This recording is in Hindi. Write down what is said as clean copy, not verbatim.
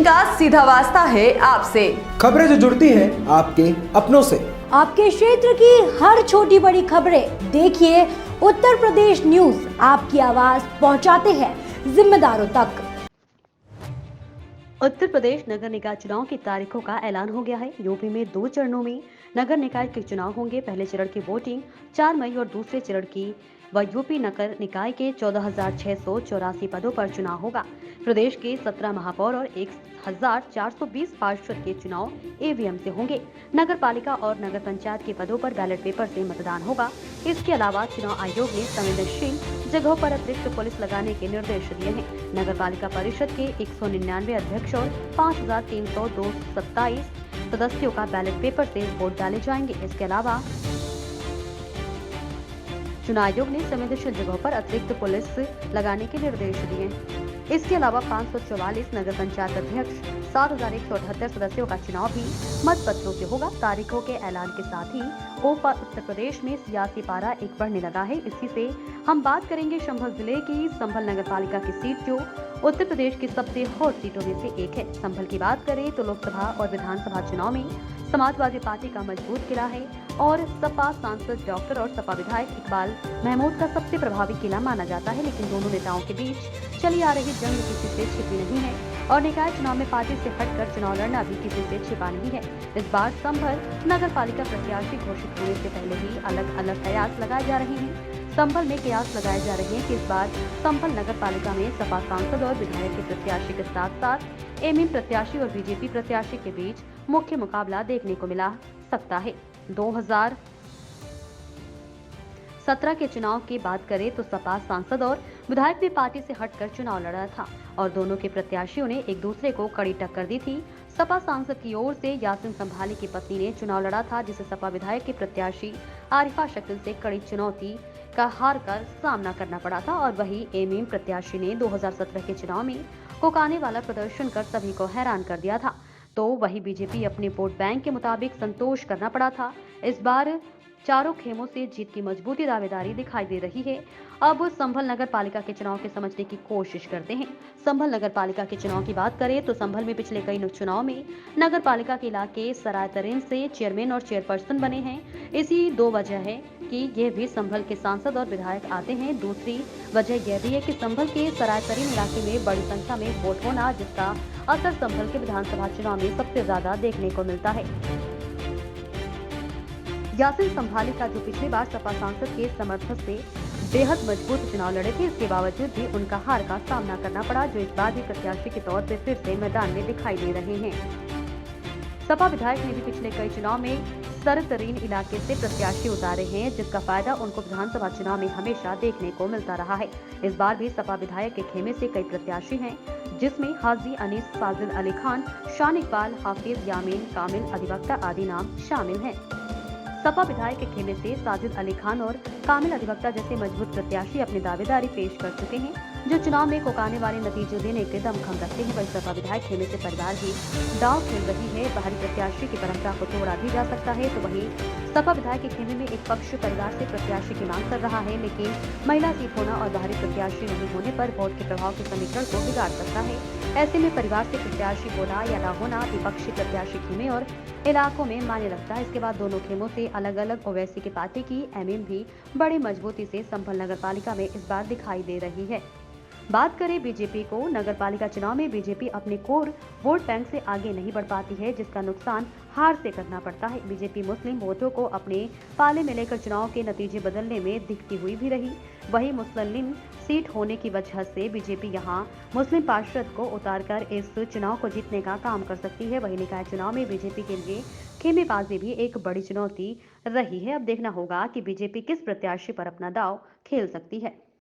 जिनका सीधा वास्ता है आपसे। खबरें जो जुड़ती है आपके अपनों से। आपके क्षेत्र की हर छोटी बड़ी खबरें देखिए उत्तर प्रदेश न्यूज आपकी आवाज पहुंचाते हैं जिम्मेदारों तक। उत्तर प्रदेश नगर निकाय चुनाव की तारीखों का ऐलान हो गया है। यूपी में 2 चरणों में नगर निकाय के चुनाव होंगे। पहले चरण की वोटिंग 4 मई और दूसरे चरण की यूपी नगर निकाय के 14,684 पदों पर चुनाव होगा। प्रदेश के 17 महापौर और 1,420 पार्षद के चुनाव ईवीएम से होंगे। नगर पालिका और नगर पंचायत के पदों पर बैलेट पेपर से मतदान होगा। इसके अलावा चुनाव आयोग ने संवेदनशील जगहों पर अतिरिक्त पुलिस लगाने के निर्देश दिए हैं। नगर पालिका परिषद के 199 अध्यक्ष और 5,327 सदस्यों का बैलेट पेपर से वोट डाले जाएंगे। इसके अलावा चुनाव आयोग ने संवेदनशील जगहों पर अतिरिक्त पुलिस लगाने के निर्देश दिए। इसके अलावा 544 नगर पंचायत अध्यक्ष, 7,178 सदस्यों का चुनाव भी मतपत्रों से होगा। तारीखों के ऐलान के साथ ही उत्तर प्रदेश में सियासी पारा एक बढ़ने लगा है। इसी से हम बात करेंगे संभल जिले की संभल नगर पालिका की सीट, जो उत्तर प्रदेश की सबसे हॉट सीटों में से एक है। संभल की बात करें तो लोकसभा और विधानसभा चुनाव में समाजवादी पार्टी का मजबूत किला है और सपा सांसद डॉक्टर और सपा विधायक इकबाल महमूद का सबसे प्रभावी किला माना जाता है। लेकिन दोनों नेताओं के बीच चली आ रही जंग किसी से छिपी नहीं है और निकाय चुनाव में पार्टी से हटकर चुनाव लड़ना भी किसी से छिपा नहीं है। इस बार संभल नगर पालिका प्रत्याशी घोषित होने से पहले ही अलग अलग कयास लगाए जा रहे हैं। संभल में कयास लगाए जा रहे हैं कि इस बार संभल नगर पालिका में सपा सांसद और विधायक के प्रत्याशी के साथ साथ एमएम प्रत्याशी और बीजेपी प्रत्याशी के बीच मुख्य मुकाबला देखने को मिला सकता है। 2017 के चुनाव की बात करें तो सपा सांसद और विधायक ने पार्टी से हटकर चुनाव लड़ा था और दोनों के प्रत्याशियों ने एक दूसरे को कड़ी टक्कर दी थी। सपा सांसद की ओर से यासिन संभाली की पत्नी ने चुनाव लड़ा था, जिसे सपा विधायक के प्रत्याशी आरिफा शकील से कड़ी चुनौती का हार कर सामना करना पड़ा था और वही एमएम प्रत्याशी ने 2017 के चुनाव में कोकाने वाला प्रदर्शन कर सभी को हैरान कर दिया था। तो वही बीजेपी अपने वोट बैंक के मुताबिक संतोष करना पड़ा था। इस बार चारों खेमों से जीत की मजबूती दावेदारी दिखाई दे रही है। अब संभल नगर पालिका के चुनाव के समझने की कोशिश करते हैं। संभल नगर पालिका के चुनाव की बात करें तो संभल में पिछले कई चुनाव में नगर पालिका के इलाके सराय तरेन से चेयरमैन और चेयरपर्सन बने हैं। इसी 2 वजह है कि यह भी संभल के सांसद और विधायक आते हैं। दूसरी वजह यह भी है कि संभल के सराय तरेन इलाके में बड़ी संख्या में वोट होना, जिसका असर संभल के विधानसभा चुनाव में सबसे ज्यादा देखने को मिलता है। यासिन संभाली का जो पिछली बार सपा सांसद के समर्थन से बेहद मजबूत चुनाव लड़े थे, इसके बावजूद भी उनका हार का सामना करना पड़ा, जो इस बार भी प्रत्याशी के तौर पर फिर से मैदान में दिखाई दे रहे हैं। सपा विधायक ने भी पिछले कई चुनाव में सरतरीन इलाके से प्रत्याशी उतारे हैं, जिसका फायदा उनको विधानसभा चुनाव में हमेशा देखने को मिलता रहा है। इस बार भी सपा विधायक के खेमे से कई प्रत्याशी हैं, जिसमें हाजी अनीस, साजिद अली खान, शान इकबाल, हाफिज, यामीन, कामिल अधिवक्ता आदि नाम शामिल हैं। सपा विधायक के खेमे से साजिद अली खान और कामिल अधिवक्ता जैसे मजबूत प्रत्याशी अपनी दावेदारी पेश कर चुके हैं, जो चुनाव में कोकाने वाले नतीजे देने के दमखम रखते हैं। वही सपा विधायक खेमे से परिवार ही दांव खेल रही है। बाहरी प्रत्याशी की परंपरा को तोड़ा भी जा सकता है। तो वही सपा विधायक के खेमे में एक पक्ष परिवार से प्रत्याशी की मांग कर रहा है, लेकिन महिला सीट होना और बाहरी प्रत्याशी नहीं होने पर वोट के प्रभाव के समीकरण को बिगाड़ सकता है। ऐसे में परिवार से प्रत्याशी होना या न होना विपक्षी प्रत्याशी खेमे और इलाकों में मायने रखता है। इसके बाद दोनों खेमों से अलग अलग ओवैसी की पार्टी की एमएम भी बड़ी मजबूती से संभल नगर पालिका में इस बार दिखाई दे रही है। बात करें बीजेपी को, नगर पालिका चुनाव में बीजेपी अपने कोर वोट बैंक से आगे नहीं बढ़ पाती है, जिसका नुकसान हार से करना पड़ता है। बीजेपी मुस्लिम वोटों को अपने पाले में लेकर चुनाव के नतीजे बदलने में दिखती हुई भी रही। वही मुस्लिम सीट होने की वजह से बीजेपी यहां मुस्लिम पार्षद को उतारकर इस चुनाव को जीतने का काम कर सकती है। वही निकाय चुनाव में बीजेपी के लिए खेमेबाजी भी एक बड़ी चुनौती रही है। अब देखना होगा कि बीजेपी किस प्रत्याशी पर अपना दांव खेल सकती है।